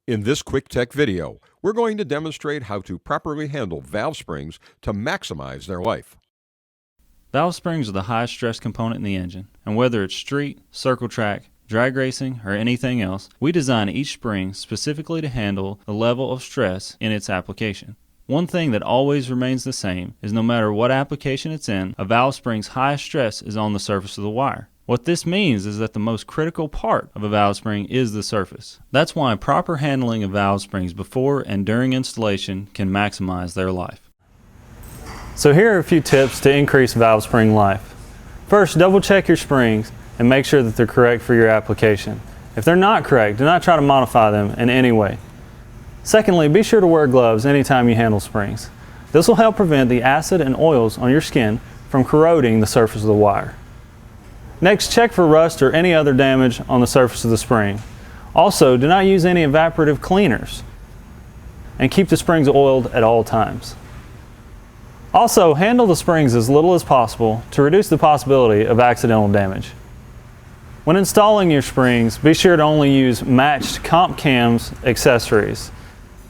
In this quick tech video, we're going to demonstrate how to properly handle valve springs to maximize their life. Valve springs are the highest stress component in the engine, and whether it's street, circle track, drag racing, or anything else, we design each spring specifically to handle the level of stress in its application. One thing that always remains the same is no matter what application it's in, a valve spring's highest stress is on the surface of the wire. What this means is that the most critical part of a valve spring is the surface. That's why proper handling of valve springs before and during installation can maximize their life. So here are a few tips to increase valve spring life. First, double check your springs and make sure that they're correct for your application. If they're not correct, do not try to modify them in any way. Secondly, be sure to wear gloves anytime you handle springs. This will help prevent the acid and oils on your skin from corroding the surface of the wire. Next, check for rust or any other damage on the surface of the spring. Also, do not use any evaporative cleaners and keep the springs oiled at all times. Also, handle the springs as little as possible to reduce the possibility of accidental damage. When installing your springs, be sure to only use matched comp cams accessories.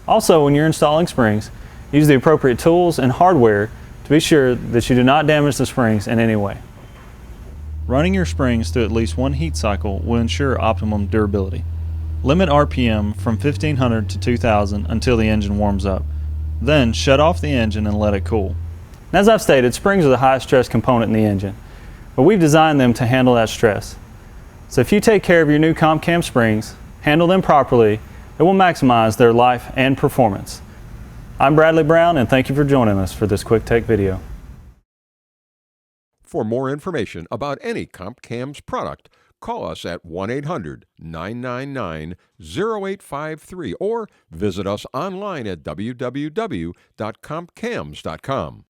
Also, when you're installing springs, use the appropriate tools and hardware to be sure that you do not damage the springs in any way. Running your springs through at least one heat cycle will ensure optimum durability. Limit RPM from 1500 to 2000 until the engine warms up. Then shut off the engine and let it cool. As I've stated, springs are the highest stress component in the engine, but we've designed them to handle that stress. So if you take care of your new comp cam springs, handle them properly, it will maximize their life and performance. I'm Bradley Brown, and thank you for joining us for this quick tech video. For more information about any CompCams product, call us at 1-800-999-0853 or visit us online at www.compcams.com.